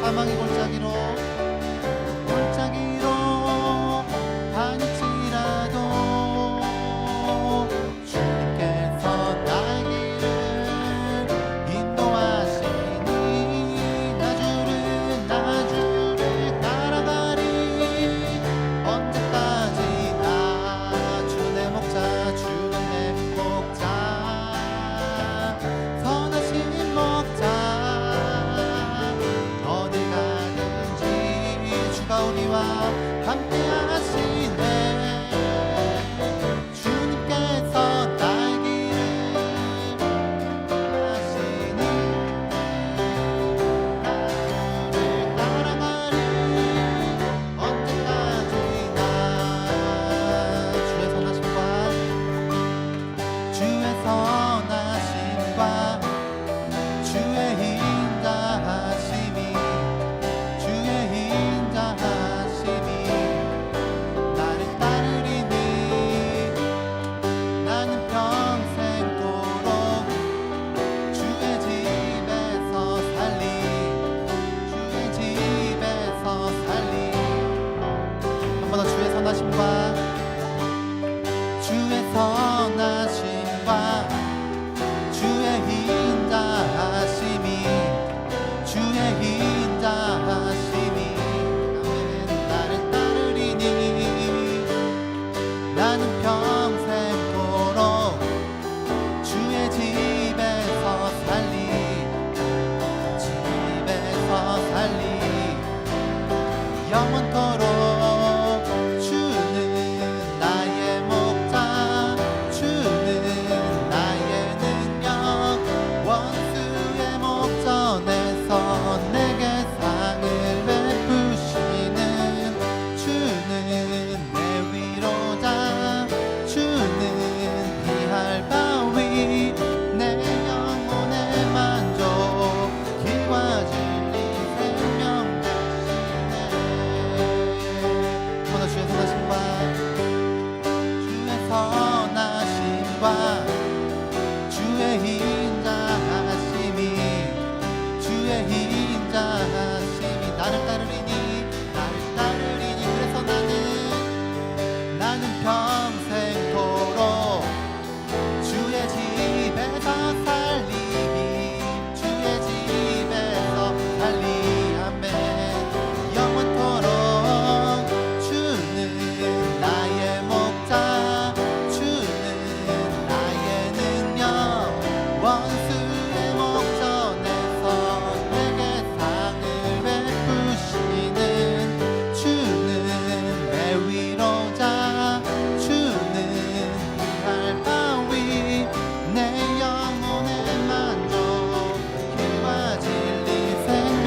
사망의 골짜기로 다닐지라도 주님께서 나의 길을 인도하시니 나주를 따라가리. 언제까지나 주 내 목자, 주는 내 목자, 선하신 목자. 어딜 가든지 주가 우리와 함께 하시네. 주님께서 나의 길을 하시니 나를 따라가리. 언제까지나 주의 선하심과 주의 인자하심이 나를 따르리니 나는 평생도록 주의 집에서 살리. 한 번 더 주의 선하심과 주의 인자하심이 나를 따르리니 나는 평생도록 주의 집에서 살리. 영원토록 주는 나의 목자, 주는 나의 능력, 원수의 목전에서 내게 상을 베푸시는 주는 내 위로자, 주는 피할 바위, 내 영혼의 만족, 길과 진리 생명 되시네. 주의 선하심과 주의 인자하심이 나를 따르리니. 그래서 나는 평생토록 주의 집에서 살리. 아멘. 영원토록 주는 나의 목자, 주는 나의 능력, 원수의 목전에서 내게 상을 베푸시는 주는 내 위로자, 주는 피할 바위, 내 영혼의 만족, 길과 진리 생명.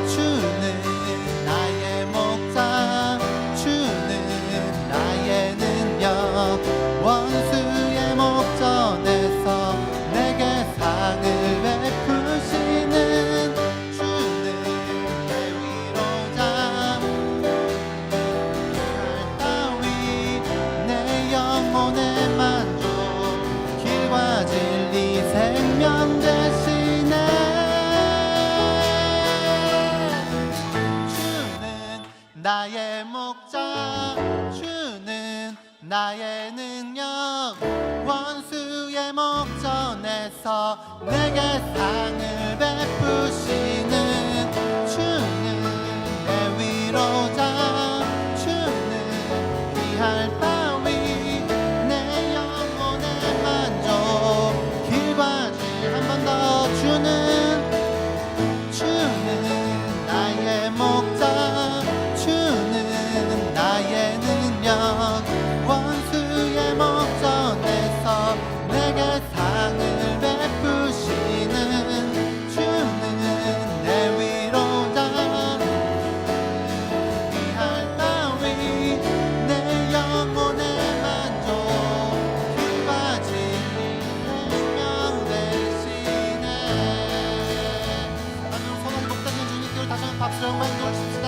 주는 나의 목자, 주는 나의 능력, 원수의 목전에서 내게 상을 베푸시는 주는 내 위로자, 피할 바위, 내 영혼의 만족, 길과 진리 생명 되시네. 주는 나의 목자, 주는 나의 능력, 원수의 목전에서 내게 상을 베푸시는 주는 내 위로자, 주는 피할 바위, 내 영혼의 만족, 길과 질. 한 번 더. 주는 나의 목자, 주는 나의 능력, 원수의 목전에서 내게 상을 베푸시는 주는 내 위로자, 피할 바위, 내 영혼의 만족, 길과 진리 생명 되시네. 아멘. 선한 목자님 주님께 다시 한번 박수로 영광 돌리십시다.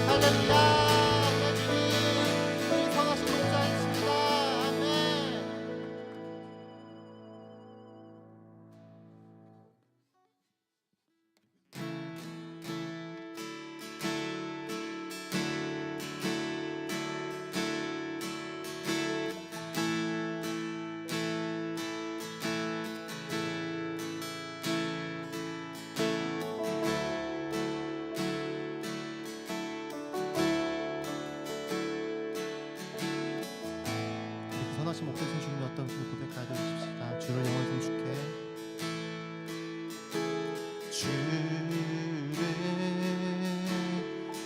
할렐루야. 주님 선하신 목자이십니다. 아멘.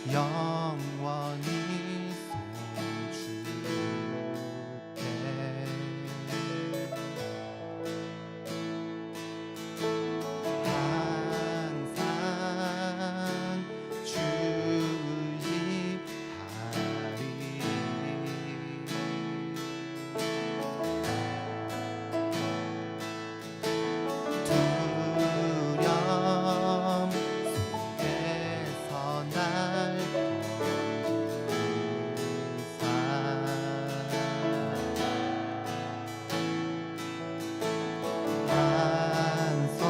영원히 손줄게. 항상 주의하리. 두려움 속에서 날 건지사 반석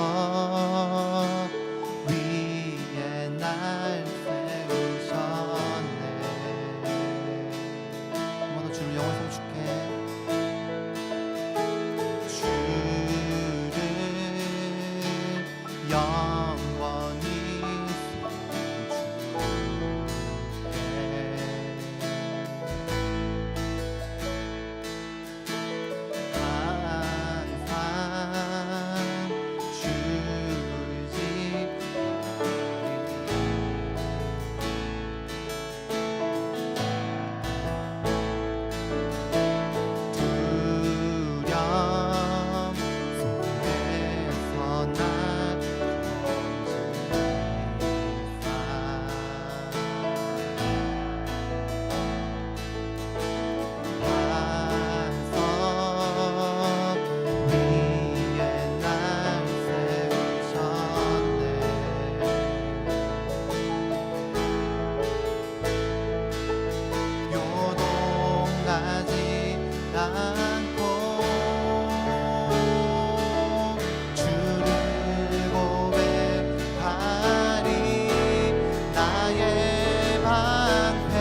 위에 날 세우셨네. 한 번 더 주를 영원히 줄게. 주를 영원히 손줄게. 항상 주를 지키리. 두려움 속에서 날 건지사 반석 위에 날 세우셨네. 요동하지 않고 주를 고백하리. 나의 방패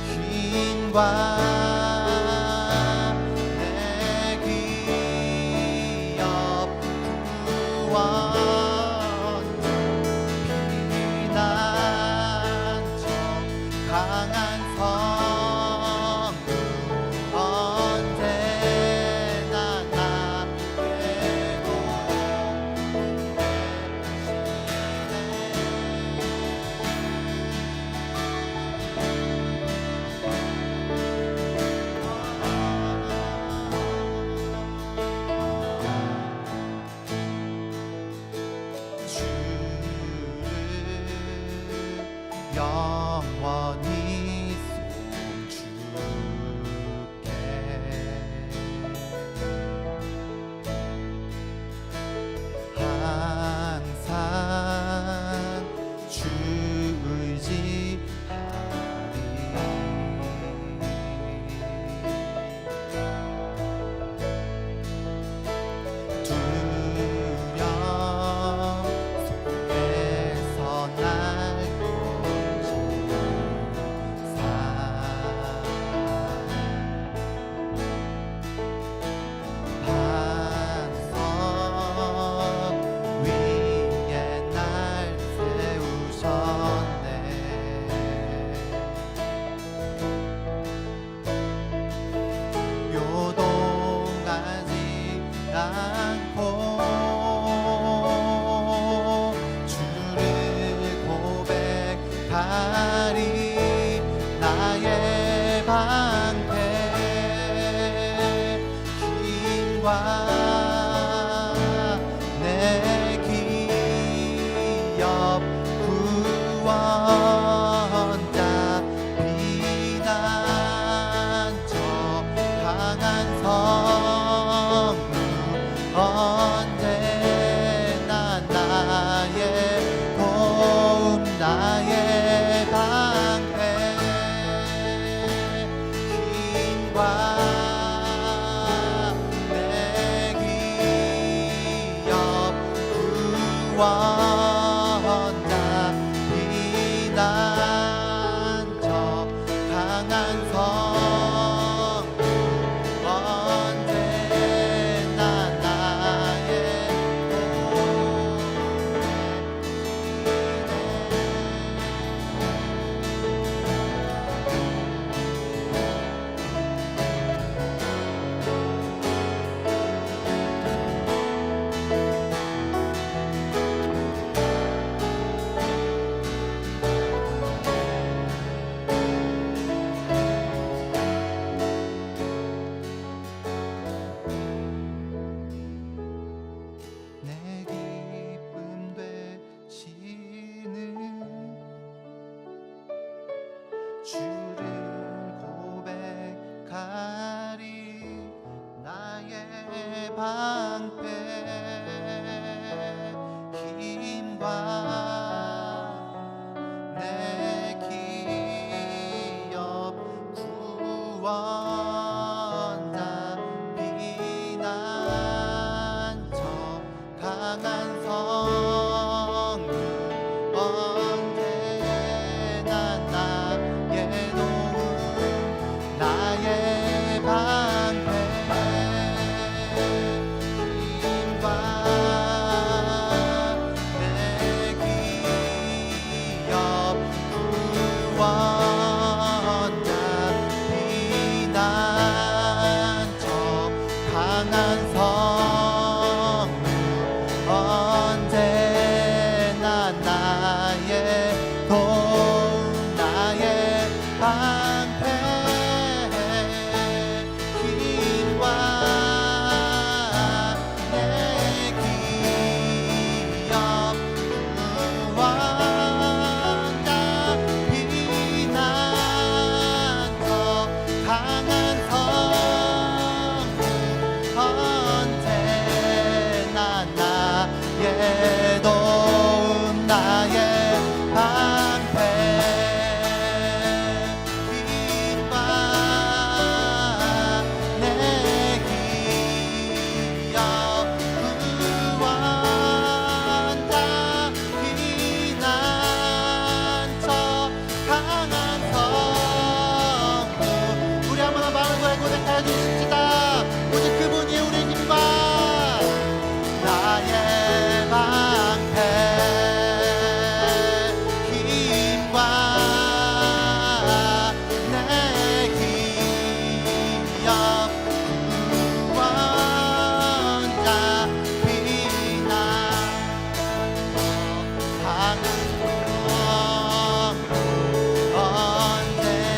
힘과 내 기업 구원 피난처 강한 성문 언제나 나의 도움이 주를 영원히 손줄게. 항상 주 의지하리. 두려움 속에서 날 건지사 반석 위에 날 세우셨네. 요동하지 않고 주를 고백하리. 나의 방패 힘과 내 기업 구원자 피난처 강한 성문 언제나 나의 도움. 나의 방패 힘과 내 기업 구원자 피난처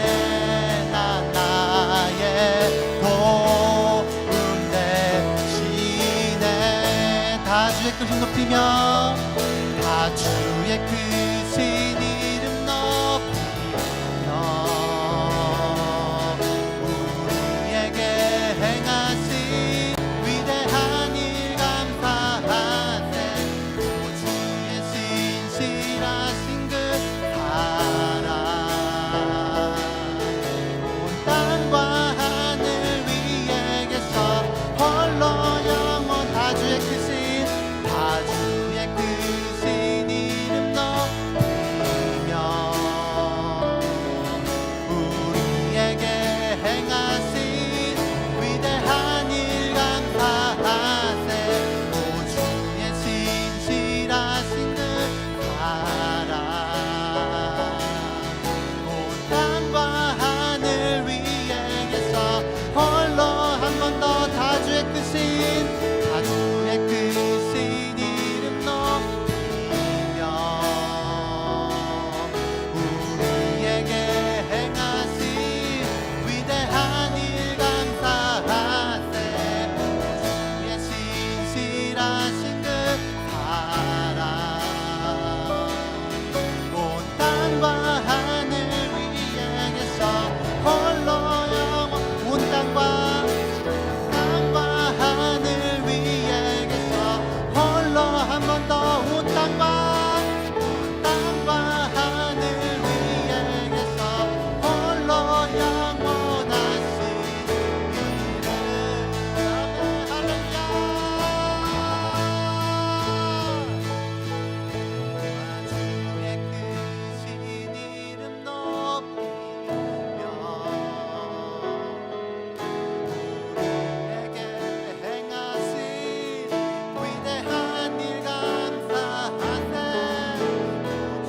언제나 나의 도움 되시네. 다 주의 크신 높이며 다 주의 크신 이름 높이며 우리에게 행하신 위대한 일 감사하세. 오 주의 신실하신 그 사랑 온 땅과 하늘 위에 계셔 홀로 영원 다 주의 크신 다 주의 크신 이름 높이며 우리에게 행하신 위대한 일 감사하세. 오 주의 신실하신 그 사랑 온 땅과 하늘 위에 계셔 홀로 한 번 더 다 주의 크신 다 주의 크신 이름 높이며 우리에게 행하신 위대한 일 감사하세. 주의 신실하신 그 사랑 온 땅과 하늘 위에 계셔 홀로 영원 온 땅과 하늘 위에 계셔 홀로 한 번 더 온 땅과 하늘 위에 계셔 홀로 영원하신 이름. 아멘. 할렐루야. 주의 크신 이름 높이며 우리에게 행하신 위대한 일 감사하세.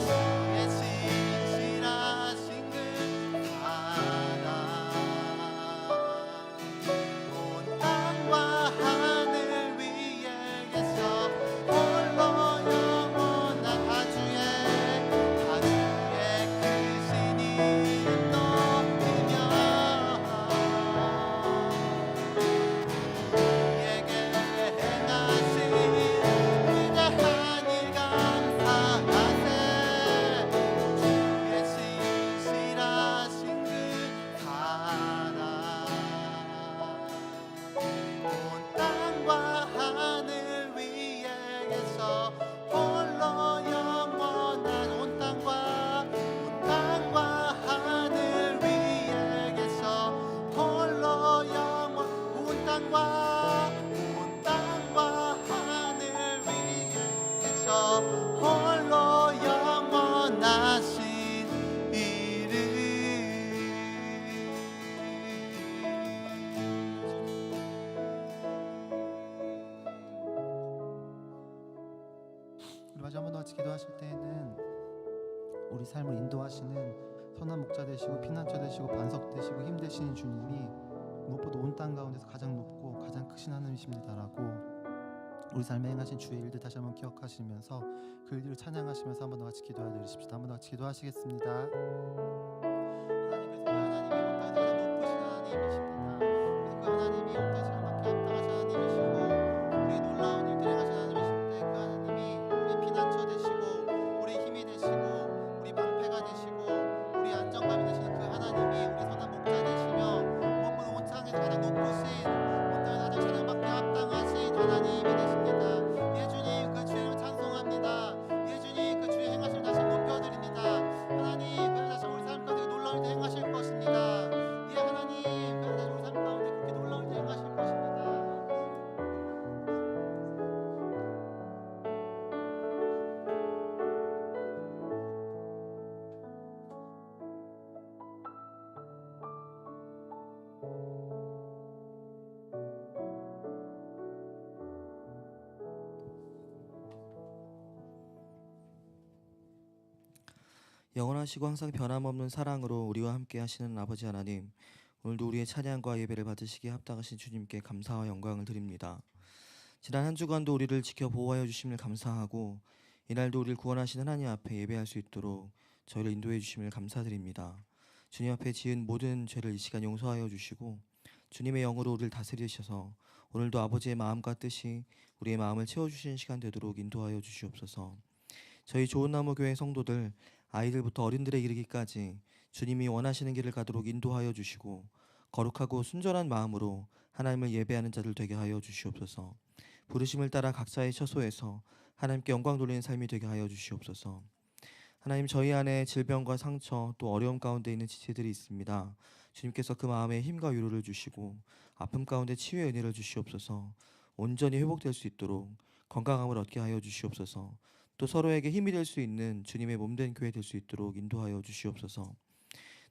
주의 신실하신 그 사랑 온 땅과 하늘 위에 계셔 홀로 영원한 다 주의 크신 이름 높이며 우리에게 행하신 위대한 일 감사하세. 주의 신실하신 그 사랑 온 땅과 하늘 위에 계셔 홀로 영원한 온 땅과 하늘 위에 계셔 홀로 영원 온 땅과 하늘 위에 계셔 홀로 영원하신 이름. 우리 마지막 한 번 더 같이 기도하실 때에는 우리 삶을 인도하시는 선한 목자 되시고 피난처 되시고 반석 되시고 힘 되시는 주님이 무엇보다 온 땅 가운데서 가장 높고 가장 크신 하나님이십니다라고 우리 삶에 행하신 주의 일들 다시 한번 기억하시면서 그 일들을 찬양하시면서 한 번 더 같이 기도해 드리십시다. 한 번 더 같이 기도하시겠습니다. 하나님, 그래서 그 하나님이 온 땅에서 가장 높으신 하나님이십니다. 그래서 그 하나님이 온 땅에서 가장 합당하신 하나님이시고 우리의 놀라운 일들 행하신 하나님이신데 그 하나님이 우리의 피난처 되시고 우리의 힘이 되시고 우리 방패가 되시고 우리 안정감이 되시는 그 하나님이 우리 선한 목자 되시며 무엇보다 온 땅에서 가장 높으신 온 땅에서 가장 찬양받게 합당하신 하나님이 되십니다. 예 주님, 그 주의 이름을 찬송합니다. 예 주님, 그 주의 행하실 다시 높여드립니다. 하나님, 그 다시 우리 삶 가운데 놀라운 일 행하실 것입니다. 예 하나님, 그 다시 우리 삶 가운데 그렇게 놀라운 일 행하실 것입니다. 영원하시고 항상 변함없는 사랑으로 우리와 함께 하시는 아버지 하나님, 오늘도 우리의 찬양과 예배를 받으시기에 합당하신 주님께 감사와 영광을 드립니다. 지난 한 주간도 우리를 지켜 보호하여 주심을 감사하고 이날도 우리를 구원하신 하나님 앞에 예배할 수 있도록 저희를 인도해 주심을 감사드립니다. 주님 앞에 지은 모든 죄를 이 시간 용서하여 주시고 주님의 영으로 우리를 다스리셔서 오늘도 아버지의 마음과 뜻이 우리의 마음을 채워주시는 시간 되도록 인도하여 주시옵소서. 저희 좋은나무 교회 성도들 아이들부터 어른들에 이르기까지 주님이 원하시는 길을 가도록 인도하여 주시고 거룩하고 순전한 마음으로 하나님을 예배하는 자들 되게 하여 주시옵소서. 부르심을 따라 각자의 처소에서 하나님께 영광 돌리는 삶이 되게 하여 주시옵소서. 하나님, 저희 안에 질병과 상처 또 어려움 가운데 있는 지체들이 있습니다. 주님께서 그 마음에 힘과 위로를 주시고 아픔 가운데 치유의 은혜를 주시옵소서. 온전히 회복될 수 있도록 건강함을 얻게 하여 주시옵소서. 또 서로에게 힘이 될 수 있는 주님의 몸된 교회 될 수 있도록 인도하여 주시옵소서.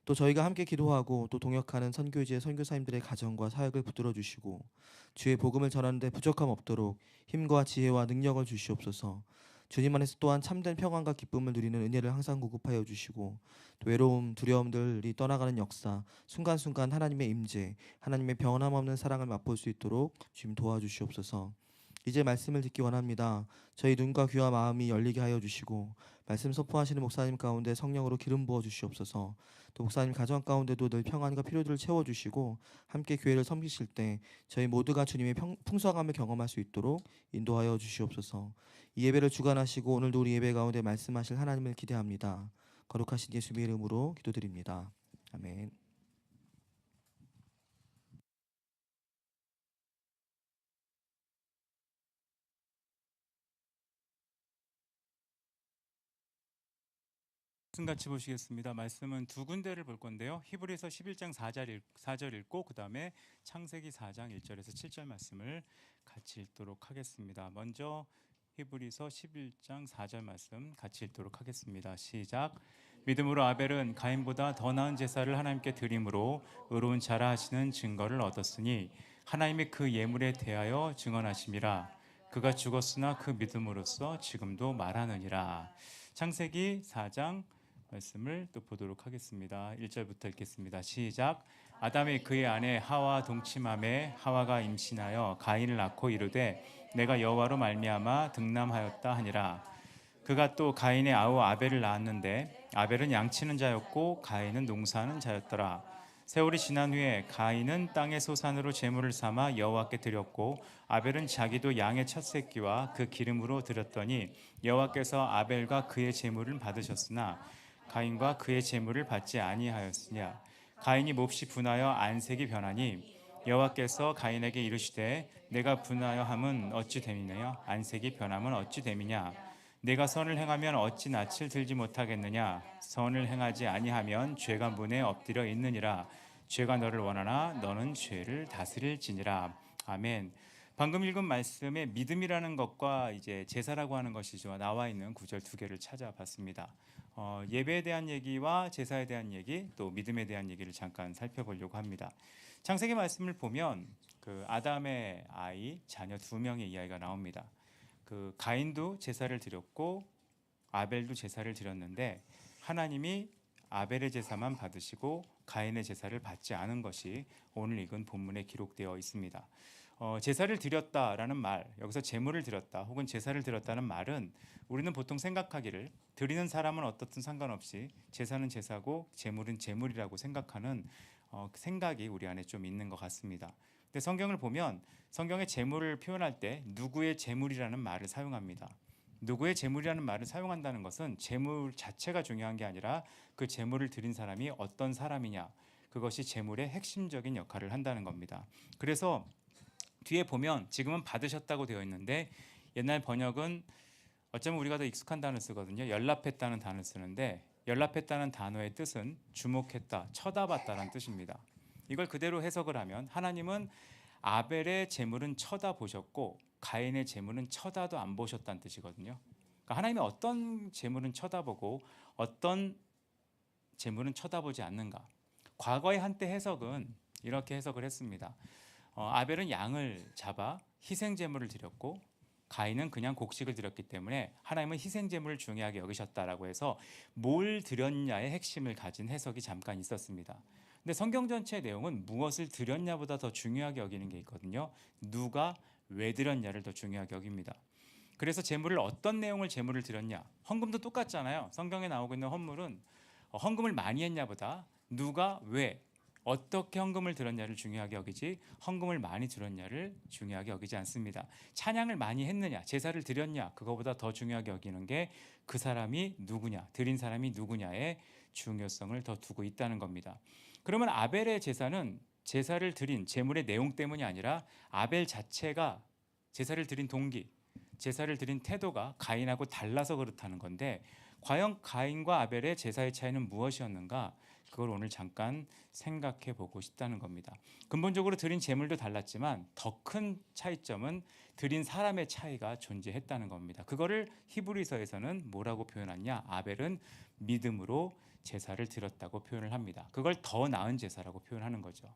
또 저희가 함께 기도하고 또 동역하는 선교지의 선교사님들의 가정과 사역을 붙들어 주시고 주의 복음을 전하는 데 부족함 없도록 힘과 지혜와 능력을 주시옵소서. 주님 안에서 또한 참된 평안과 기쁨을 누리는 은혜를 항상 공급하여 주시고 또 외로움, 두려움들이 떠나가는 역사, 순간순간 하나님의 임재, 하나님의 변함없는 사랑을 맛볼 수 있도록 주님 도와주시옵소서. 이제 말씀을 듣기 원합니다. 저희 눈과 귀와 마음이 열리게 하여 주시고 말씀 선포하시는 목사님 가운데 성령으로 기름 부어 주시옵소서. 또 목사님 가정 가운데도 늘 평안과 필요들을 채워주시고 함께 교회를 섬기실 때 저희 모두가 주님의 풍성함을 경험할 수 있도록 인도하여 주시옵소서. 이 예배를 주관하시고 오늘도 우리 예배 가운데 말씀하실 하나님을 기대합니다. 거룩하신 예수님의 이름으로 기도드립니다. 아멘. 말씀 같이 보시겠습니다. 말씀은 두 군데를 볼 건데요. 히브리서 11장 4절 읽고 그 다음에 창세기 4장 1절에서 7절 말씀을 같이 읽도록 하겠습니다. 먼저 히브리서 11장 4절 말씀 같이 읽도록 하겠습니다. 시작. 믿음으로 아벨은 가인보다 더 나은 제사를 하나님께 드림으로 의로운 자라 하시는 증거를 얻었으니 하나님이 그 예물에 대하여 증언하심이라. 그가 죽었으나 그 믿음으로써 지금도 말하느니라. 창세기 4장 말씀을 또 보도록 하겠습니다. 1절부터 읽겠습니다. 시작. 아담이 그의 아내 하와 동침함에 하와가 임신하여 가인을 낳고 이르되 내가 여호와로 말미암아 등남하였다 하니라. 그가 또 가인의 아우 아벨을 낳았는데 아벨은 양치는 자였고 가인은 농사하는 자였더라. 세월이 지난 후에 가인은 땅의 소산으로 제물을 삼아 여호와께 드렸고 아벨은 자기도 양의 첫 새끼와 그 기름으로 드렸더니 여호와께서 아벨과 그의 제물을 받으셨으나 가인과 그의 제물을 받지 아니하였으냐. 가인이 몹시 분하여 안색이 변하니 여호와께서 가인에게 이르시되 내가 분하여 함은 어찌 됨이냐. 안색이 변함은 어찌 됨이냐. 내가 선을 행하면 어찌 낯을 들지 못하겠느냐. 선을 행하지 아니하면 죄가 문에 엎드려 있느니라. 죄가 너를 원하나 너는 죄를 다스릴지니라. 아멘. 방금 읽은 말씀에 믿음이라는 것과 이제 제사라고 하는 것이 나와 있는 구절 두 개를 찾아봤습니다. 예배에 대한 얘기와 제사에 대한 얘기, 또 믿음에 대한 얘기를 잠깐 살펴보려고 합니다. 창세기 말씀을 보면 그 아담의 아이, 자녀 두 명의 이야기가 나옵니다. 그 가인도 제사를 드렸고 아벨도 제사를 드렸는데 하나님이 아벨의 제사만 받으시고 가인의 제사를 받지 않은 것이 오늘 읽은 본문에 기록되어 있습니다. 제사를 드렸다라는 말, 여기서 제물을 드렸다 혹은 제사를 드렸다는 말은 우리는 보통 생각하기를 드리는 사람은 어떻든 상관없이 제사는 제사고 제물은 제물이라고 생각하는 생각이 우리 안에 좀 있는 것 같습니다. 근데 성경을 보면 성경의 제물을 표현할 때 누구의 제물이라는 말을 사용합니다. 누구의 제물이라는 말을 사용한다는 것은 제물 자체가 중요한 게 아니라 그 제물을 드린 사람이 어떤 사람이냐, 그것이 제물의 핵심적인 역할을 한다는 겁니다. 그래서 뒤에 보면 지금은 받으셨다고 되어 있는데 옛날 번역은 어쩌면 우리가 더 익숙한 단어를 쓰거든요. 연락했다는 단어를 쓰는데 연락했다는 단어의 뜻은 주목했다, 쳐다봤다는 뜻입니다. 이걸 그대로 해석을 하면 하나님은 아벨의 제물은 쳐다보셨고 가인의 제물은 쳐다도 안 보셨다는 뜻이거든요. 그러니까 하나님이 어떤 제물은 쳐다보고 어떤 제물은 쳐다보지 않는가. 과거의 한때 해석은 이렇게 해석을 했습니다. 아벨은 양을 잡아 희생 제물을 드렸고 가인은 그냥 곡식을 드렸기 때문에 하나님은 희생 제물을 중요하게 여기셨다라고 해서 뭘 드렸냐의 핵심을 가진 해석이 잠깐 있었습니다. 근데 성경 전체의 내용은 무엇을 드렸냐보다 더 중요하게 여기는 게 있거든요. 누가 왜 드렸냐를 더 중요하게 여깁니다. 그래서 제물을 어떤 내용을 제물을 드렸냐? 헌금도 똑같잖아요. 성경에 나오고 있는 헌물은 헌금을 많이 했냐보다 누가 왜 어떻게 헌금을 들었냐를 중요하게 여기지 헌금을 많이 들었냐를 중요하게 여기지 않습니다. 찬양을 많이 했느냐, 제사를 드렸냐, 그거보다 더 중요하게 여기는 게 그 사람이 누구냐, 드린 사람이 누구냐의 중요성을 더 두고 있다는 겁니다. 그러면 아벨의 제사는 제사를 드린 제물의 내용 때문이 아니라 아벨 자체가 제사를 드린 동기, 제사를 드린 태도가 가인하고 달라서 그렇다는 건데, 과연 가인과 아벨의 제사의 차이는 무엇이었는가? 그걸 오늘 잠깐 생각해 보고 싶다는 겁니다. 근본적으로 드린 제물도 달랐지만 더 큰 차이점은 드린 사람의 차이가 존재했다는 겁니다. 그거를 히브리서에서는 뭐라고 표현하냐? 아벨은 믿음으로 제사를 드렸다고 표현을 합니다. 그걸 더 나은 제사라고 표현하는 거죠.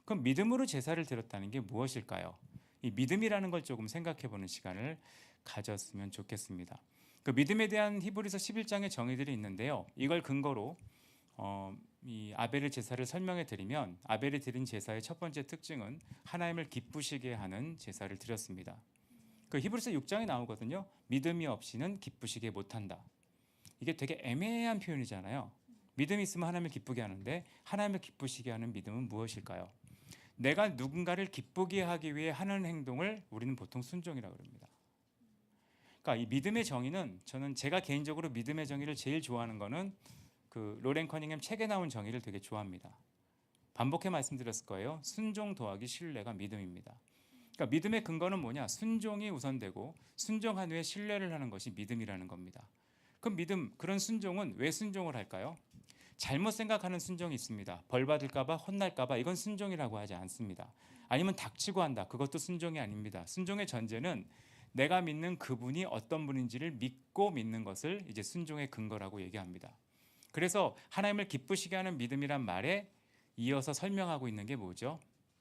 그럼 믿음으로 제사를 드렸다는 게 무엇일까요? 이 믿음이라는 걸 조금 생각해 보는 시간을 가졌으면 좋겠습니다. 그 믿음에 대한 히브리서 11장의 정의들이 있는데요. 이걸 근거로 이 아벨의 제사를 설명해 드리면, 아벨이 드린 제사의 첫 번째 특징은 하나님을 기쁘시게 하는 제사를 드렸습니다. 그 히브리서 6장에 나오거든요. 믿음이 없이는 기쁘시게 못한다. 이게 되게 애매한 표현이잖아요. 믿음이 있으면 하나님을 기쁘게 하는데 하나님을 기쁘시게 하는 믿음은 무엇일까요? 내가 누군가를 기쁘게 하기 위해 하는 행동을 우리는 보통 순종이라고 합니다. 그러니까 이 믿음의 정의는, 저는 제가 개인적으로 믿음의 정의를 제일 좋아하는 거는 그 로렌 커닝햄 책에 나온 정의를 되게 좋아합니다. 반복해 말씀드렸을 거예요. 순종 더하기 신뢰가 믿음입니다. 그러니까 믿음의 근거는 뭐냐? 순종이 우선되고 순종한 후에 신뢰를 하는 것이 믿음이라는 겁니다. 그럼 믿음, 그런 순종은 왜 순종을 할까요? 잘못 생각하는 순종이 있습니다. 벌 받을까봐, 혼날까봐, 이건 순종이라고 하지 않습니다. 아니면 닥치고 한다, 그것도 순종이 아닙니다. 순종의 전제는 내가 믿는 그분이 어떤 분인지를 믿고 믿는 것을 이제 순종의 근거라고 얘기합니다. 그래서 하나님을 기쁘시게 하는 믿음이란 말에 이어서 설명하고 있는 게 뭐죠?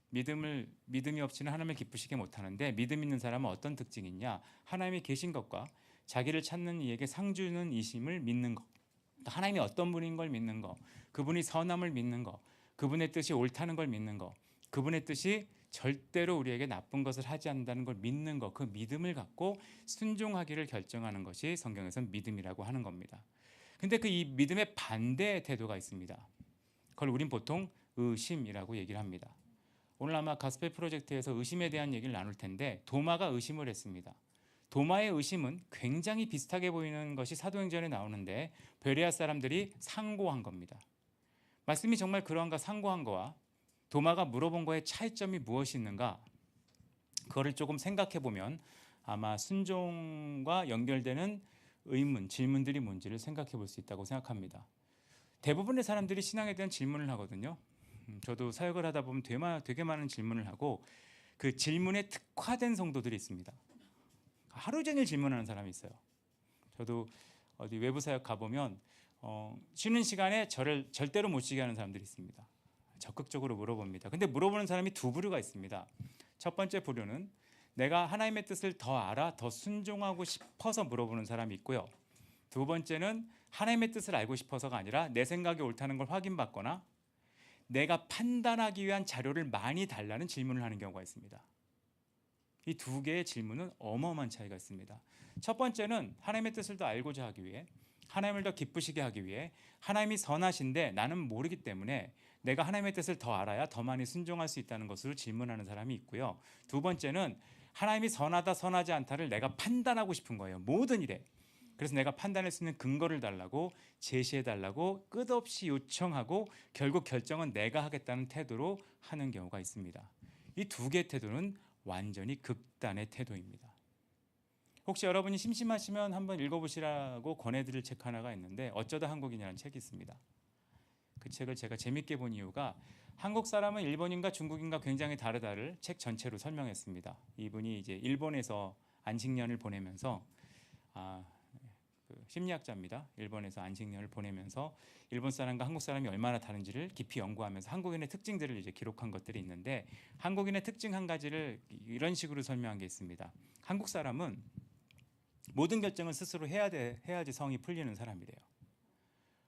믿음이 없이는 하나님을 기쁘시게 못하는데, 믿음 있는 사람은 어떤 특징이 있냐? 하나님이 계신 것과 자기를 찾는 이에게 상 주는 이심을 믿는 것, 하나님이 어떤 분인 걸 믿는 것, 그분이 선함을 믿는 것, 그분의 뜻이 옳다는 걸 믿는 것, 그분의 뜻이 절대로 우리에게 나쁜 것을 하지 않는다는 걸 믿는 것, 그 믿음을 갖고 순종하기를 결정하는 것이 성경에서는 믿음이라고 하는 겁니다. 근데 그 이 믿음의 반대 태도가 있습니다. 그걸 우린 보통 의심이라고 얘기를 합니다. 오늘 아마 가스펠 프로젝트에서 의심에 대한 얘기를 나눌 텐데, 도마가 의심을 했습니다. 도마의 의심은 굉장히 비슷하게 보이는 것이 사도행전에 나오는데, 베레아 사람들이 상고한 겁니다. 말씀이 정말 그러한가 상고한 거와 도마가 물어본 거의 차이점이 무엇이 있는가, 그거를 조금 생각해 보면 아마 순종과 연결되는 의문, 질문들이 뭔지를 생각해 볼 수 있다고 생각합니다. 대부분의 사람들이 신앙에 대한 질문을 하거든요. 저도 사역을 하다 보면 되게 많은 질문을 하고, 그 질문에 특화된 성도들이 있습니다. 하루 종일 질문하는 사람이 있어요. 저도 어디 외부 사역 가보면 쉬는 시간에 저를 절대로 못 쉬게 하는 사람들이 있습니다. 적극적으로 물어봅니다. 근데 물어보는 사람이 두 부류가 있습니다. 첫 번째 부류는 내가 하나님의 뜻을 더 알아, 더 순종하고 싶어서 물어보는 사람이 있고요. 두 번째는 하나님의 뜻을 알고 싶어서가 아니라 내 생각이 옳다는 걸 확인받거나 내가 판단하기 위한 자료를 많이 달라는 질문을 하는 경우가 있습니다. 이 두 개의 질문은 어마어마한 차이가 있습니다. 첫 번째는 하나님의 뜻을 더 알고자 하기 위해, 하나님을 더 기쁘시게 하기 위해, 하나님이 선하신데 나는 모르기 때문에 내가 하나님의 뜻을 더 알아야 더 많이 순종할 수 있다는 것으로 질문하는 사람이 있고요. 두 번째는 하나님이 선하다 선하지 않다를 내가 판단하고 싶은 거예요. 모든 일에. 그래서 내가 판단할 수 있는 근거를 달라고, 제시해 달라고 끝없이 요청하고 결국 결정은 내가 하겠다는 태도로 하는 경우가 있습니다. 이 두 개의 태도는 완전히 극단의 태도입니다. 혹시 여러분이 심심하시면 한번 읽어보시라고 권해드릴 책 하나가 있는데, 어쩌다 한국인이라는 책이 있습니다. 그 책을 제가 재밌게 본 이유가, 한국 사람은 일본인과 중국인과 굉장히 다르다를 책 전체로 설명했습니다. 이분이 이제 일본에서 안식년을 보내면서 심리학자입니다. 일본에서 안식년을 보내면서 일본 사람과 한국 사람이 얼마나 다른지를 깊이 연구하면서 한국인의 특징들을 이제 기록한 것들이 있는데, 한국인의 특징 한 가지를 이런 식으로 설명한 게 있습니다. 한국 사람은 모든 결정을 스스로 해야지 성이 풀리는 사람이래요.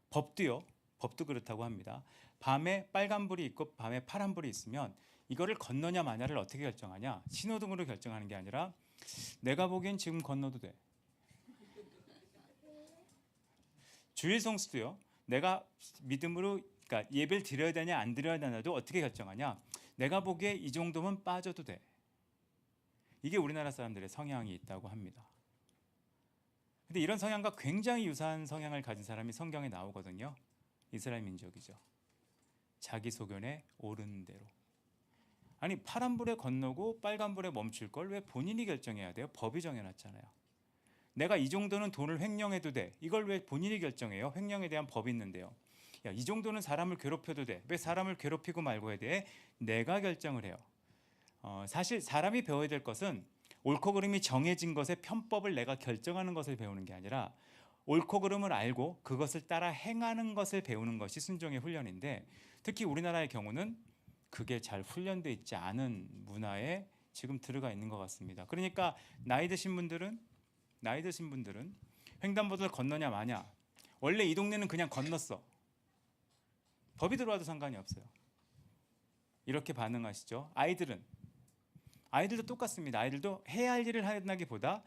법도 그렇다고 합니다. 밤에 빨간불이 있고 밤에 파란불이 있으면 이거를 건너냐 마냐를 어떻게 결정하냐, 신호등으로 결정하는 게 아니라 내가 보기엔 지금 건너도 돼. 주일 성수도요. 내가 믿음으로 그러니까 예배를 드려야 되냐 안 드려야 되냐도 어떻게 결정하냐? 내가 보기에 이 정도면 빠져도 돼. 이게 우리나라 사람들의 성향이 있다고 합니다. 근데 이런 성향과 굉장히 유사한 성향을 가진 사람이 성경에 나오거든요. 이스라엘 민족이죠. 자기 소견에 오르는 대로. 아니 파란불에 건너고 빨간불에 멈출 걸 왜 본인이 결정해야 돼요? 법이 정해놨잖아요. 내가 이 정도는 돈을 횡령해도 돼. 이걸 왜 본인이 결정해요? 횡령에 대한 법이 있는데요. 야, 이 정도는 사람을 괴롭혀도 돼. 왜 사람을 괴롭히고 말고 해야 돼? 내가 결정을 해요. 사실 사람이 배워야 될 것은 옳고 그름이 정해진 것의 편법을 내가 결정하는 것을 배우는 게 아니라 옳고 그름을 알고 그것을 따라 행하는 것을 배우는 것이 순종의 훈련인데 특히 우리나라의 경우는 그게 잘 훈련되어 있지 않은 문화에 지금 들어가 있는 것 같습니다. 그러니까 나이 드신 분들은 횡단보도를 건너냐 마냐 원래 이 동네는 그냥 건넜어. 법이 들어와도 상관이 없어요. 이렇게 반응하시죠. 아이들도 똑같습니다. 아이들도 해야 할 일을 한다기보다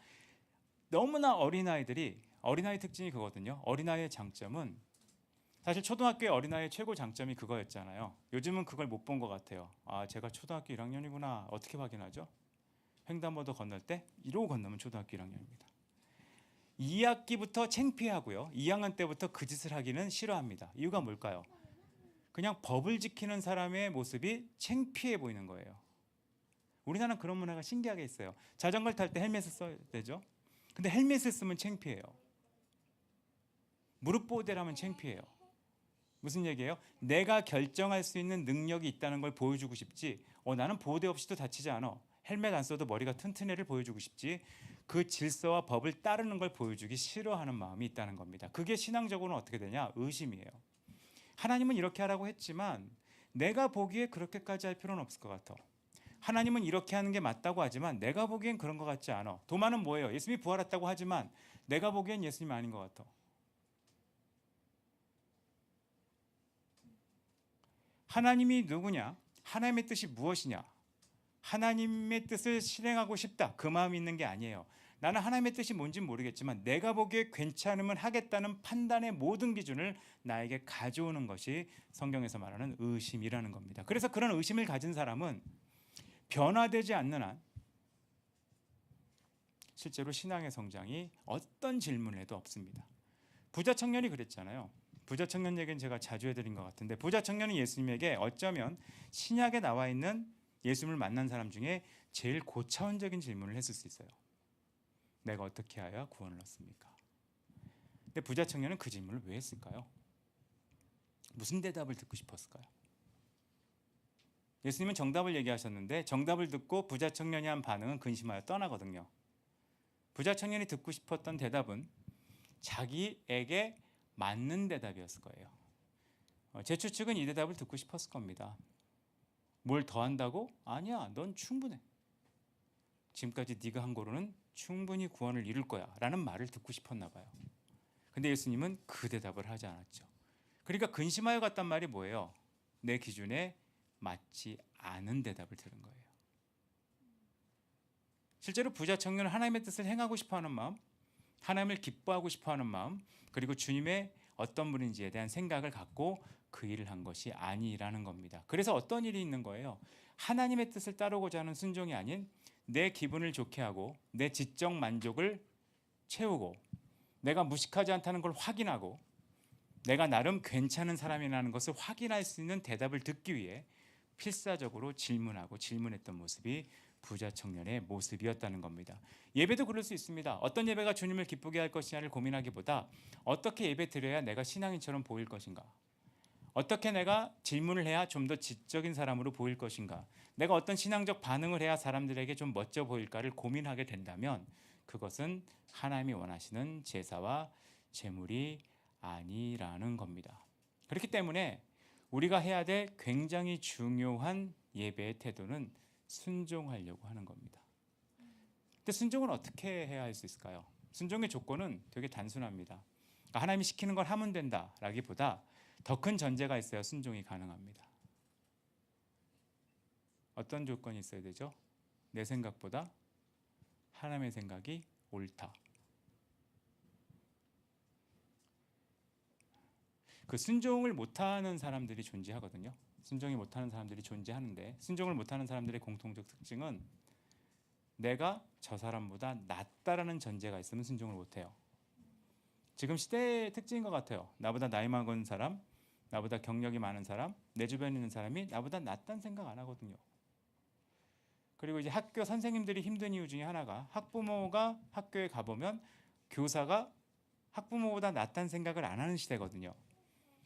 너무나 어린아이들이 어린아이 특징이 그거거든요. 어린아이의 장점은 사실 초등학교의 어린아이의 최고 장점이 그거였잖아요. 요즘은 그걸 못 본 것 같아요. 아, 제가 초등학교 1학년이구나. 어떻게 확인하죠? 횡단보도 건널 때 이러고 건너면 초등학교 1학년입니다. 2학기부터 창피하고요. 2학년 때부터 그 짓을 하기는 싫어합니다. 이유가 뭘까요? 그냥 법을 지키는 사람의 모습이 창피해 보이는 거예요. 우리나라는 그런 문화가 신기하게 있어요. 자전거를 탈 때 헬멧을 써야 되죠. 근데 헬멧을 쓰면 창피해요. 무릎 보호대라면 창피해요. 무슨 얘기예요? 내가 결정할 수 있는 능력이 있다는 걸 보여주고 싶지. 나는 보호대 없이도 다치지 않아. 헬멧 안 써도 머리가 튼튼해를 보여주고 싶지. 그 질서와 법을 따르는 걸 보여주기 싫어하는 마음이 있다는 겁니다. 그게 신앙적으로는 어떻게 되냐? 의심이에요. 하나님은 이렇게 하라고 했지만 내가 보기에 그렇게까지 할 필요는 없을 것 같아. 하나님은 이렇게 하는 게 맞다고 하지만 내가 보기엔 그런 것 같지 않아. 도마는 뭐예요? 예수님이 부활했다고 하지만 내가 보기엔 예수님 아닌 것 같아. 하나님이 누구냐? 하나님의 뜻이 무엇이냐? 하나님의 뜻을 실행하고 싶다. 그 마음이 있는 게 아니에요. 나는 하나님의 뜻이 뭔지는 모르겠지만 내가 보기에 괜찮으면 하겠다는 판단의 모든 기준을 나에게 가져오는 것이 성경에서 말하는 의심이라는 겁니다. 그래서 그런 의심을 가진 사람은 변화되지 않는 한 실제로 신앙의 성장이 어떤 질문을 해도 없습니다. 부자 청년이 그랬잖아요. 부자 청년 얘기는 제가 자주 해드린 것 같은데 부자 청년이 예수님에게 어쩌면 신약에 나와 있는 예수님을 만난 사람 중에 제일 고차원적인 질문을 했을 수 있어요. 내가 어떻게 해야 구원을 얻습니까? 근데 부자 청년은 그 질문을 왜 했을까요? 무슨 대답을 듣고 싶었을까요? 예수님은 정답을 얘기하셨는데 정답을 듣고 부자 청년이 한 반응은 근심하여 떠나거든요. 부자 청년이 듣고 싶었던 대답은 자기에게 맞는 대답이었을 거예요. 제 추측은 이 대답을 듣고 싶었을 겁니다. 뭘 더 한다고? 아니야, 넌 충분해. 지금까지 네가 한 거로는 충분히 구원을 이룰 거야 라는 말을 듣고 싶었나 봐요. 근데 예수님은 그 대답을 하지 않았죠. 그러니까 근심하여 갔단 말이 뭐예요? 내 기준에 맞지 않은 대답을 들은 거예요. 실제로 부자 청년은 하나님의 뜻을 행하고 싶어하는 마음, 하나님을 기뻐하고 싶어하는 마음, 그리고 주님의 어떤 분인지에 대한 생각을 갖고 그 일을 한 것이 아니라는 겁니다. 그래서 어떤 일이 있는 거예요? 하나님의 뜻을 따르고자 하는 순종이 아닌 내 기분을 좋게 하고 내 지적 만족을 채우고 내가 무식하지 않다는 걸 확인하고 내가 나름 괜찮은 사람이라는 것을 확인할 수 있는 대답을 듣기 위해 필사적으로 질문하고 질문했던 모습이 부자 청년의 모습이었다는 겁니다. 예배도 그럴 수 있습니다. 어떤 예배가 주님을 기쁘게 할 것이냐를 고민하기보다 어떻게 예배 드려야 내가 신앙인처럼 보일 것인가? 어떻게 내가 질문을 해야 좀 더 지적인 사람으로 보일 것인가? 내가 어떤 신앙적 반응을 해야 사람들에게 좀 멋져 보일까를 고민하게 된다면 그것은 하나님이 원하시는 제사와 제물이 아니라는 겁니다. 그렇기 때문에 우리가 해야 될 굉장히 중요한 예배의 태도는 순종하려고 하는 겁니다. 근데 순종은 어떻게 해야 할 수 있을까요? 순종의 조건은 되게 단순합니다. 그러니까 하나님이 시키는 걸 하면 된다라기보다 더 큰 전제가 있어야 순종이 가능합니다. 어떤 조건이 있어야 되죠? 내 생각보다 하나님의 생각이 옳다. 그 순종을 못하는 사람들이 존재하거든요. 순종이 못하는 사람들이 존재하는데 순종을 못하는 사람들의 공통적 특징은 내가 저 사람보다 낫다라는 전제가 있으면 순종을 못해요. 지금 시대의 특징인 것 같아요. 나보다 나이 많은 사람, 나보다 경력이 많은 사람, 내 주변에 있는 사람이 나보다 낫다는 생각 안 하거든요. 그리고 이제 학교 선생님들이 힘든 이유 중에 하나가 학부모가 학교에 가보면 교사가 학부모보다 낫다는 생각을 안 하는 시대거든요.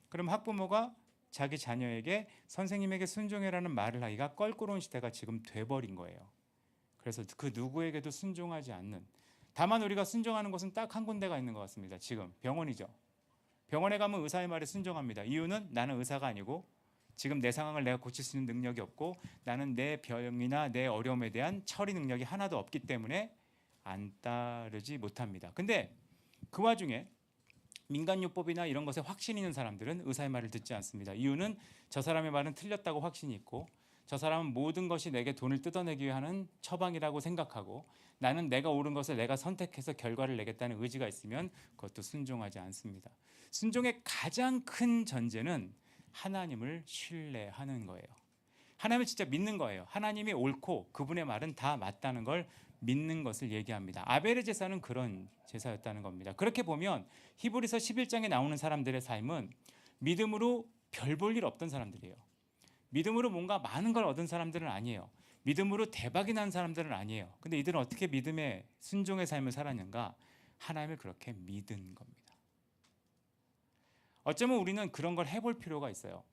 그럼 학부모가 자기 자녀에게 선생님에게 순종해라는 말을 하기가 껄끄러운 시대가 지금 돼버린 거예요. 그래서 그 누구에게도 순종하지 않는, 다만 우리가 순종하는 곳은 딱 한 군데가 있는 것 같습니다. 지금 병원이죠. 병원에 가면 의사의 말에 순종합니다. 이유는 나는 의사가 아니고 지금 내 상황을 내가 고칠 수 있는 능력이 없고 나는 내 병이나 내 어려움에 대한 처리 능력이 하나도 없기 때문에 안 따르지 못합니다. 근데 그 와중에 민간요법이나 이런 것에 확신이 있는 사람들은 의사의 말을 듣지 않습니다. 이유는 저 사람의 말은 틀렸다고 확신이 있고 저 사람은 모든 것이 내게 돈을 뜯어내기 위한 처방이라고 생각하고 나는 내가 옳은 것을 내가 선택해서 결과를 내겠다는 의지가 있으면 그것도 순종하지 않습니다. 순종의 가장 큰 전제는 하나님을 신뢰하는 거예요. 하나님을 진짜 믿는 거예요. 하나님이 옳고 그분의 말은 다 맞다는 걸 믿는 것을 얘기합니다. 아벨의 제사는 그런 제사였다는 겁니다. 그렇게 보면 히브리서 11장에 나오는 사람들의 삶은 믿음으로 별 볼 일 없던 사람들이에요. 믿음으로 뭔가 많은 걸 얻은 사람들은 아니에요. 믿음으로 대박이 난 사람들은 아니에요. 근데 이들은 어떻게 믿음의 순종의 삶을 살았는가? 하나님을 그렇게 믿은 겁니다. 어쩌면 우리는 그런 걸 해볼 필요가 있어요.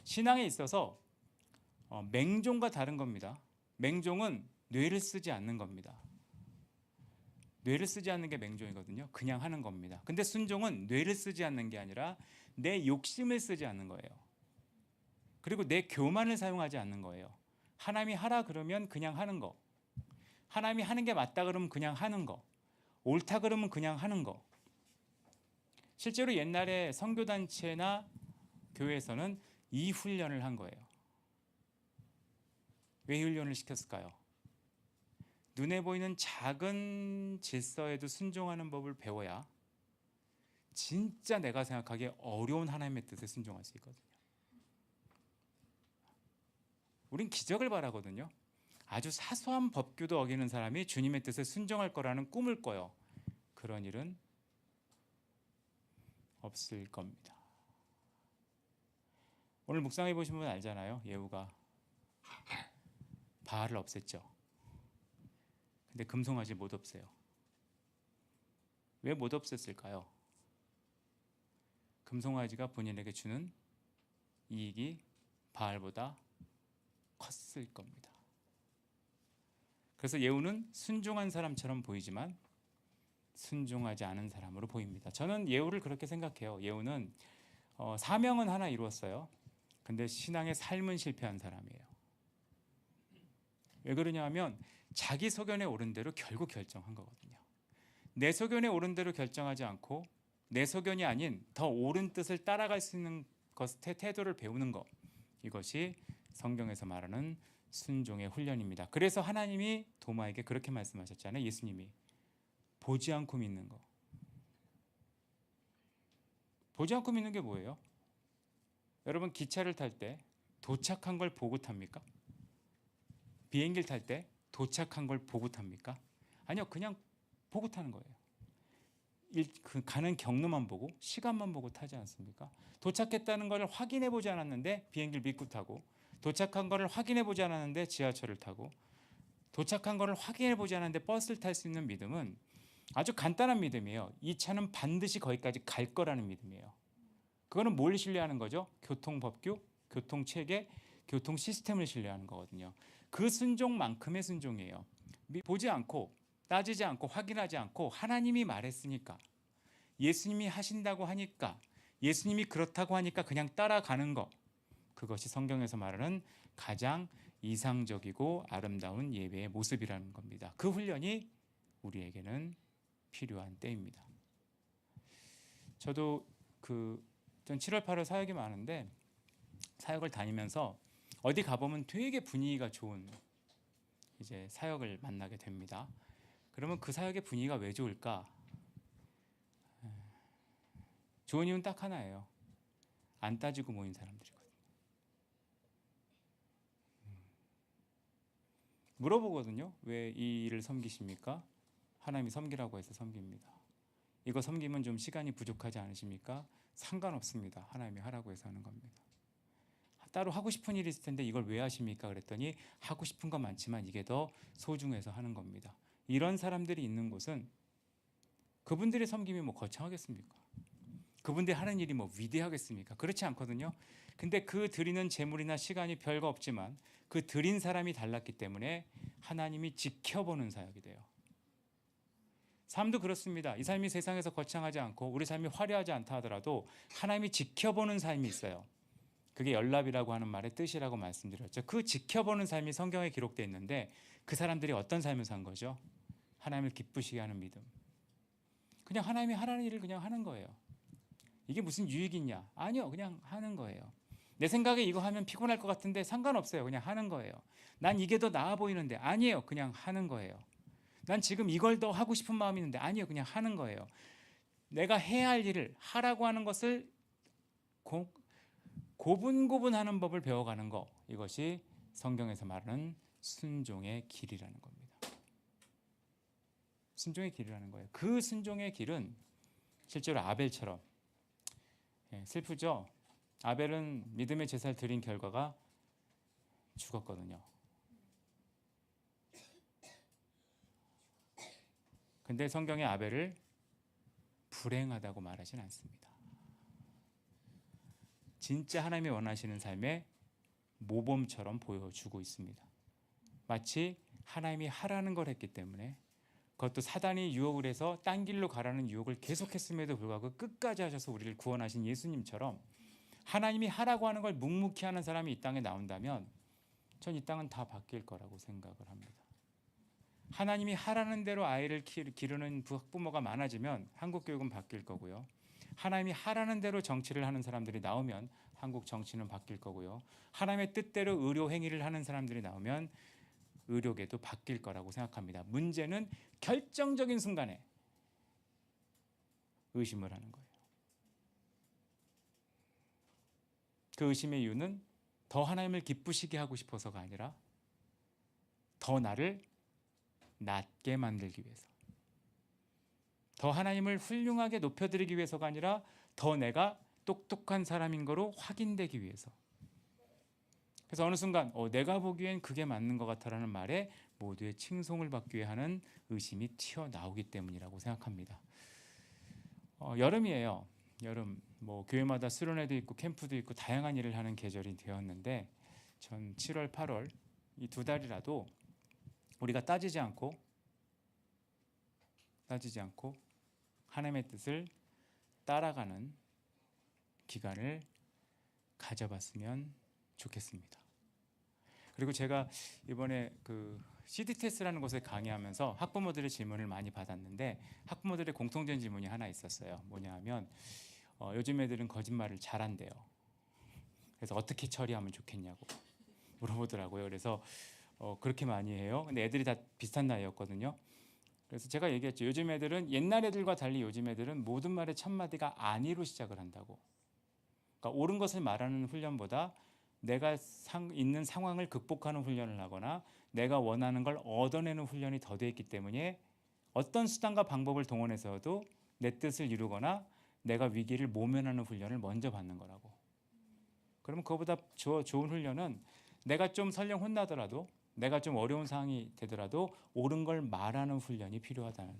신앙에 있어서 맹종과 다른 겁니다. 맹종은 뇌를 쓰지 않는 겁니다. 뇌를 쓰지 않는 게 맹종이거든요. 그냥 하는 겁니다. 근데 순종은 뇌를 쓰지 않는 게 아니라 내 욕심을 쓰지 않는 거예요. 그리고 내 교만을 사용하지 않는 거예요. 하나님이 하라 그러면 그냥 하는 거. 하나님이 하는 게 맞다 그러면 그냥 하는 거. 옳다 그러면 그냥 하는 거. 실제로 옛날에 선교단체나 교회에서는 이 훈련을 한 거예요. 왜 훈련을 시켰을까요? 눈에 보이는 작은 질서에도 순종하는 법을 배워야 진짜 내가 생각하기에 어려운 하나님의 뜻에 순종할 수 있거든요. 우린 기적을 바라거든요. 아주 사소한 법규도 어기는 사람이 주님의 뜻에 순종할 거라는 꿈을 꿔요. 그런 일은 없을 겁니다. 오늘 묵상해 보신 분 알잖아요. 예후가 바알을 없앴죠. 근데 금송아지 못 없애요. 왜 못 없앴을까요? 금송아지가 본인에게 주는 이익이 바알보다 컸을 겁니다. 그래서 예후는 순종한 사람처럼 보이지만 순종하지 않은 사람으로 보입니다. 저는 예후를 그렇게 생각해요. 예후는 사명은 하나 이루었어요. 근데 신앙의 삶은 실패한 사람이에요. 왜 그러냐 하면 자기 소견에 옳은 대로 결국 결정한 거거든요. 내 소견에 옳은 대로 결정하지 않고 내 소견이 아닌 더 옳은 뜻을 따라갈 수 있는 것의 태도를 배우는 것, 이것이 성경에서 말하는 순종의 훈련입니다. 그래서 하나님이 도마에게 그렇게 말씀하셨잖아요. 예수님이 보지 않고 믿는 거. 보지 않고 믿는 게 뭐예요? 여러분 기차를 탈 때 도착한 걸 보고 탑니까? 비행기를 탈 때 도착한 걸 보고 탑니까? 아니요, 그냥 보고 타는 거예요. 가는 경로만 보고 시간만 보고 타지 않습니까? 도착했다는 걸 확인해 보지 않았는데 비행기를 믿고 타고, 도착한 거를 확인해 보지 않았는데 지하철을 타고, 도착한 거를 확인해 보지 않았는데 버스를 탈 수 있는 믿음은 아주 간단한 믿음이에요. 이 차는 반드시 거기까지 갈 거라는 믿음이에요. 그거는 뭘 신뢰하는 거죠? 교통법규, 교통체계, 교통 시스템을 신뢰하는 거거든요. 그 순종만큼의 순종이에요. 보지 않고 따지지 않고 확인하지 않고 하나님이 말했으니까, 예수님이 하신다고 하니까, 예수님이 그렇다고 하니까 그냥 따라가는 거, 그것이 성경에서 말하는 가장 이상적이고 아름다운 예배의 모습이라는 겁니다. 그 훈련이 우리에게는 필요한 때입니다. 저도 전 7월 8월 사역이 많은데 사역을 다니면서 어디 가보면 되게 분위기가 좋은 이제 사역을 만나게 됩니다. 그러면 그 사역의 분위기가 왜 좋을까? 좋은 이유는 딱 하나예요. 안 따지고 모인 사람들이거든요. 물어보거든요. 왜 이 일을 섬기십니까? 하나님이 섬기라고 해서 섬깁니다. 이거 섬기면 좀 시간이 부족하지 않으십니까? 상관없습니다. 하나님이 하라고 해서 하는 겁니다. 따로 하고 싶은 일이 있을 텐데 이걸 왜 하십니까? 그랬더니 하고 싶은 건 많지만 이게 더 소중해서 하는 겁니다. 이런 사람들이 있는 곳은 그분들의 섬김이 뭐 거창하겠습니까? 그분들이 하는 일이 뭐 위대하겠습니까? 그렇지 않거든요. 근데 그 드리는 재물이나 시간이 별거 없지만 그 드린 사람이 달랐기 때문에 하나님이 지켜보는 사역이 돼요. 삶도 그렇습니다. 이 삶이 세상에서 거창하지 않고 우리 삶이 화려하지 않다 하더라도 하나님이 지켜보는 삶이 있어요. 그게 연랍이라고 하는 말의 뜻이라고 말씀드렸죠. 그 지켜보는 삶이 성경에 기록되어 있는데 그 사람들이 어떤 삶을 산 거죠? 하나님을 기쁘시게 하는 믿음. 그냥 하나님이 하라는 일을 그냥 하는 거예요. 이게 무슨 유익이 있냐? 아니요. 그냥 하는 거예요. 내 생각에 이거 하면 피곤할 것 같은데 상관없어요. 그냥 하는 거예요. 난 이게 더 나아 보이는데 아니에요. 그냥 하는 거예요. 난 지금 이걸 더 하고 싶은 마음이 있는데 아니요. 그냥 하는 거예요. 내가 해야 할 일을 하라고 하는 것을 고분고분하는 법을 배워가는 거. 이것이 성경에서 말하는 순종의 길이라는 겁니다. 순종의 길이라는 거예요. 그 순종의 길은 실제로 아벨처럼 슬프죠. 아벨은 믿음의 제사를 드린 결과가 죽었거든요. 근데 성경에 아벨을 불행하다고 말하진 않습니다. 진짜 하나님이 원하시는 삶의 모범처럼 보여주고 있습니다. 마치 하나님이 하라는 걸 했기 때문에 그것도 사단이 유혹을 해서 딴 길로 가라는 유혹을 계속했음에도 불구하고 끝까지 하셔서 우리를 구원하신 예수님처럼 하나님이 하라고 하는 걸 묵묵히 하는 사람이 이 땅에 나온다면 전 이 땅은 다 바뀔 거라고 생각을 합니다. 하나님이 하라는 대로 아이를 기르는 학부모가 많아지면 한국 교육은 바뀔 거고요. 하나님이 하라는 대로 정치를 하는 사람들이 나오면 한국 정치는 바뀔 거고요. 하나님의 뜻대로 의료 행위를 하는 사람들이 나오면 의료계도 바뀔 거라고 생각합니다. 문제는 결정적인 순간에 의심을 하는 거예요. 그 의심의 이유는 더 하나님을 기쁘시게 하고 싶어서가 아니라 더 나를 낮게 만들기 위해서, 더 하나님을 훌륭하게 높여드리기 위해서가 아니라 더 내가 똑똑한 사람인 거로 확인되기 위해서. 그래서 어느 순간 내가 보기엔 그게 맞는 것 같아라는 말에 모두의 칭송을 받기 위해 하는 의심이 튀어나오기 때문이라고 생각합니다. 여름이에요. 여름 뭐 교회마다 수련회도 있고 캠프도 있고 다양한 일을 하는 계절이 되었는데 전 7월, 8월 이 두 달이라도 우리가 따지지 않고 하나님의 뜻을 따라가는 기간을 가져봤으면 좋겠습니다. 그리고 제가 이번에 그 CDTS라는 곳에 강의하면서 학부모들의 질문을 많이 받았는데 학부모들의 공통된 질문이 하나 있었어요. 뭐냐 하면 요즘 애들은 거짓말을 잘한대요. 그래서 어떻게 처리하면 좋겠냐고 물어보더라고요. 그래서 그렇게 많이 해요. 근데 애들이 다 비슷한 나이였거든요. 그래서 제가 얘기했죠. 요즘 애들은 옛날 애들과 달리 요즘 애들은 모든 말의 첫 마디가 아니로 시작을 한다고. 그러니까 옳은 것을 말하는 훈련보다 내가 있는 상황을 극복하는 훈련을 하거나 내가 원하는 걸 얻어내는 훈련이 더 돼 있기 때문에 어떤 수단과 방법을 동원해서도 내 뜻을 이루거나 내가 위기를 모면하는 훈련을 먼저 받는 거라고. 그러면 그거보다 좋은 훈련은 내가 좀 설령 혼나더라도 내가 좀 어려운 상황이 되더라도 옳은 걸 말하는 훈련이 필요하다는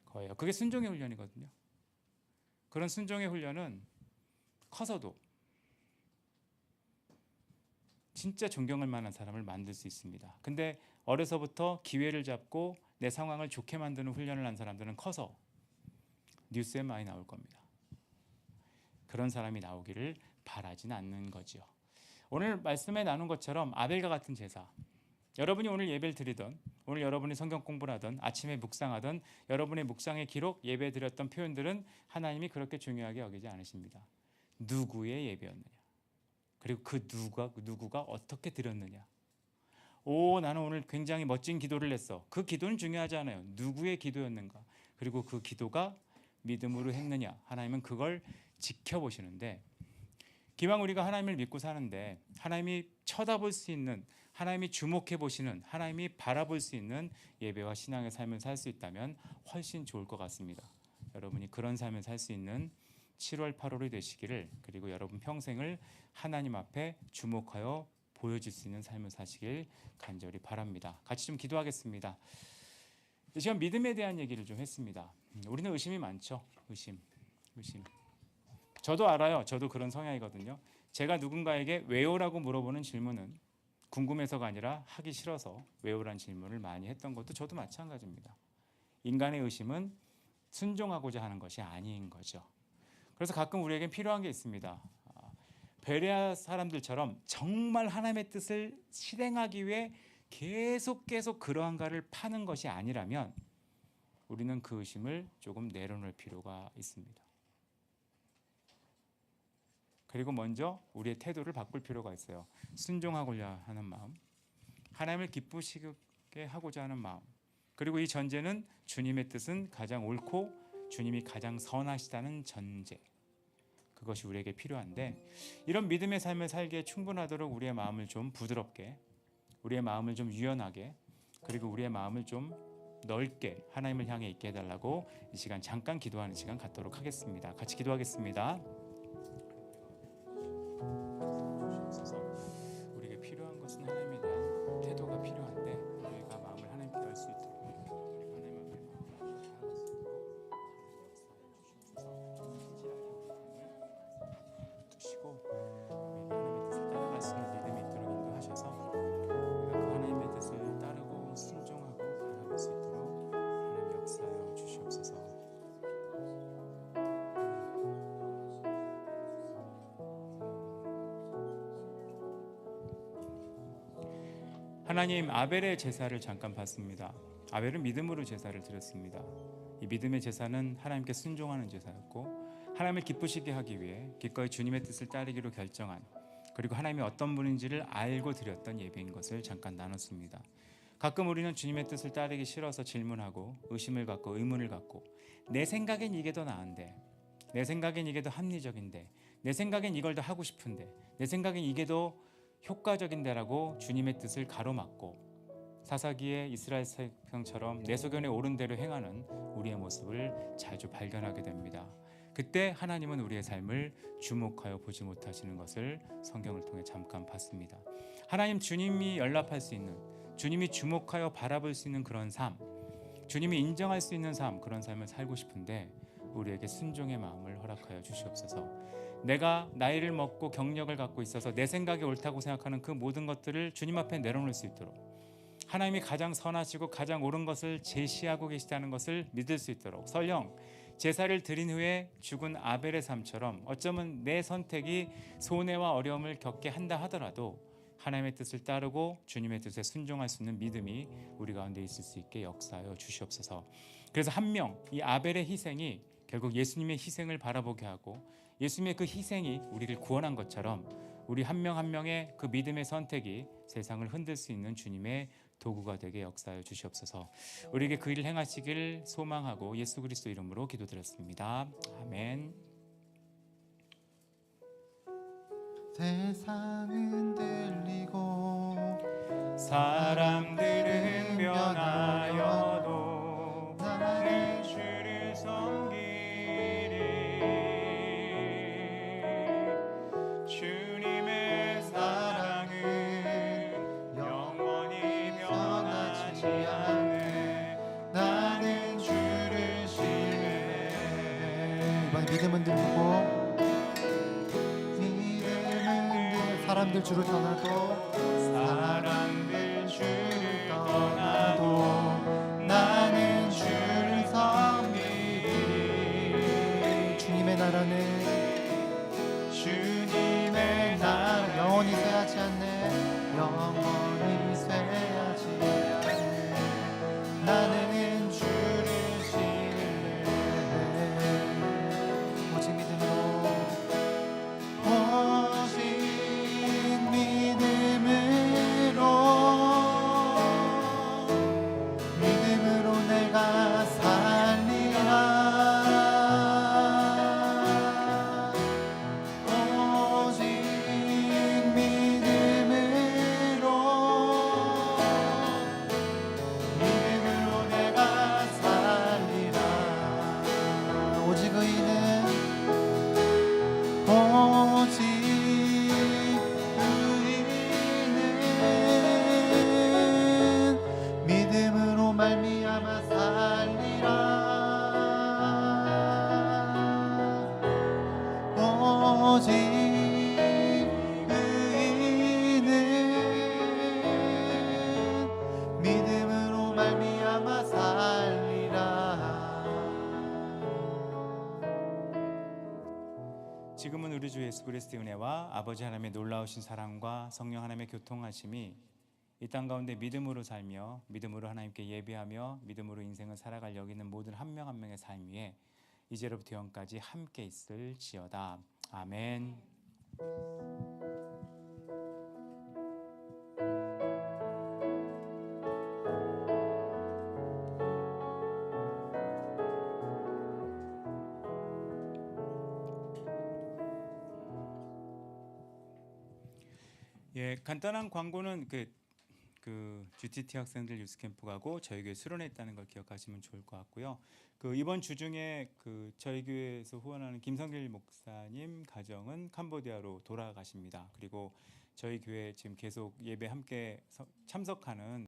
거예요. 그게 순종의 훈련이거든요. 그런 순종의 훈련은 커서도 진짜 존경할 만한 사람을 만들 수 있습니다. 근데 어려서부터 기회를 잡고 내 상황을 좋게 만드는 훈련을 한 사람들은 커서 뉴스에 많이 나올 겁니다. 그런 사람이 나오기를 바라진 않는 거죠. 오늘 말씀에 나눈 것처럼 아벨과 같은 제사, 여러분이 오늘 예배를 드리던, 오늘 여러분이 성경 공부를 하던, 아침에 묵상하던, 여러분의 묵상의 기록, 예배 드렸던 표현들은 하나님이 그렇게 중요하게 여기지 않으십니다. 누구의 예배였느냐, 그리고 그 누구가 어떻게 드렸느냐, 오, 나는 오늘 굉장히 멋진 기도를 했어. 그 기도는 중요하지 않아요. 누구의 기도였는가? 그리고 그 기도가 믿음으로 했느냐? 하나님은 그걸 지켜보시는데, 기왕 우리가 하나님을 믿고 사는데 하나님이 쳐다볼 수 있는, 하나님이 주목해 보시는, 하나님이 바라볼 수 있는 예배와 신앙의 삶을 살 수 있다면 훨씬 좋을 것 같습니다. 여러분이 그런 삶을 살 수 있는 7월 8월이 되시기를, 그리고 여러분 평생을 하나님 앞에 주목하여 보여줄 수 있는 삶을 사시길 간절히 바랍니다. 같이 좀 기도하겠습니다. 이 시간 믿음에 대한 얘기를 좀 했습니다. 우리는 의심이 많죠. 의심. 저도 알아요. 저도 그런 성향이거든요. 제가 누군가에게 왜요라고 물어보는 질문은 궁금해서가 아니라 하기 싫어서 왜요라는 질문을 많이 했던 것도 저도 마찬가지입니다. 인간의 의심은 순종하고자 하는 것이 아닌 거죠. 그래서 가끔 우리에겐 필요한 게 있습니다. 베레아 사람들처럼 정말 하나님의 뜻을 실행하기 위해 계속 그러한가를 파는 것이 아니라면 우리는 그 의심을 조금 내려놓을 필요가 있습니다. 그리고 먼저 우리의 태도를 바꿀 필요가 있어요. 순종하고자 하는 마음, 하나님을 기쁘시게 하고자 하는 마음, 그리고 이 전제는 주님의 뜻은 가장 옳고 주님이 가장 선하시다는 전제, 그것이 우리에게 필요한데, 이런 믿음의 삶을 살기에 충분하도록 우리의 마음을 좀 부드럽게, 우리의 마음을 좀 유연하게, 그리고 우리의 마음을 좀 넓게 하나님을 향해 있게 해달라고 이 시간 잠깐 기도하는 시간 갖도록 하겠습니다. 같이 기도하겠습니다. 우리에게 필요한 것은 하나님에 대한 태도가 필요한데, 우리가 마음을 하나님께 열 수 있도록 하나님 앞에 마음을 바라볼 수 있도록 두시고 하나님의 뜻을 따라갈 수 있는 믿음이 있도록 인도하셔서 우리가 그 하나님의 뜻을 따르고 순종하고 바라볼 수 있도록 하나님 역사하여 주시옵소서. 하나님, 아벨의 제사를 잠깐 봤습니다. 아벨은 믿음으로 제사를 드렸습니다. 이 믿음의 제사는 하나님께 순종하는 제사였고, 하나님을 기쁘시게 하기 위해 기꺼이 주님의 뜻을 따르기로 결정한, 그리고 하나님이 어떤 분인지를 알고 드렸던 예배인 것을 잠깐 나눴습니다. 가끔 우리는 주님의 뜻을 따르기 싫어서 질문하고 의심을 갖고 의문을 갖고, 내 생각엔 이게 더 나은데, 내 생각엔 이게 더 합리적인데, 내 생각엔 이걸 더 하고 싶은데, 내 생각엔 이게 더 효과적인데라고 주님의 뜻을 가로막고 사사기의 이스라엘 백성처럼 내 소견에 옳은 대로 행하는 우리의 모습을 자주 발견하게 됩니다. 그때 하나님은 우리의 삶을 주목하여 보지 못하시는 것을 성경을 통해 잠깐 봤습니다. 하나님, 주님이 연락할 수 있는, 주님이 주목하여 바라볼 수 있는 그런 삶, 주님이 인정할 수 있는 삶, 그런 삶을 살고 싶은데 우리에게 순종의 마음을 허락하여 주시옵소서. 내가 나이를 먹고 경력을 갖고 있어서 내 생각이 옳다고 생각하는 그 모든 것들을 주님 앞에 내려놓을 수 있도록, 하나님이 가장 선하시고 가장 옳은 것을 제시하고 계시다는 것을 믿을 수 있도록, 설령 제사를 드린 후에 죽은 아벨의 삶처럼 어쩌면 내 선택이 손해와 어려움을 겪게 한다 하더라도 하나님의 뜻을 따르고 주님의 뜻에 순종할 수 있는 믿음이 우리 가운데 있을 수 있게 역사하여 주시옵소서. 그래서 한 명, 이 아벨의 희생이 결국 예수님의 희생을 바라보게 하고, 예수님의 그 희생이 우리를 구원한 것처럼 우리 한 명 한 명의 그 믿음의 선택이 세상을 흔들 수 있는 주님의 도구가 되게 역사하여 주시옵소서. 우리에게 그 일을 행하시길 소망하고 예수 그리스도 이름으로 기도드렸습니다. 아멘. 세상은 들리고 사람들은 변하여도 나는 주를 섬기리. 주님의 사랑은 영원히 변하지 않네. 나는 주를 신뢰해. 이번에 믿음은 들리고 사람들 주를 떠나도, 사람들 주를 떠나도 나는 주를 섬기리. 주님의 나라는 주님의 나라 영원히 쇠하지 않네. 영원히 쇠하지 않네. 나는 주를 신뢰해. 오직 믿음으로, 오직 믿음으로 오직 의인은 믿음으로 말미암아 살리라. 지금은 우리 주 예수 그리스도의 은혜와 아버지 하나님의 놀라우신 사랑과 성령 하나님의 교통하심이 이 땅 가운데 믿음으로 살며 믿음으로 하나님께 예배하며 믿음으로 인생을 살아갈 여기 있는 모든 한 명 한 명의 삶 위에 이제로부터 영까지 함께 있을지어다. 아멘. 예, 간단한 광고는 그 GTT 학생들 유스 캠프 가고 저희 교회 수련회 있다는 걸 기억하시면 좋을 것 같고요. 그 이번 주 중에 그 저희 교회에서 후원하는 김성길 목사님 가정은 캄보디아로 돌아가십니다. 그리고 저희 교회 지금 계속 예배 함께 참석하는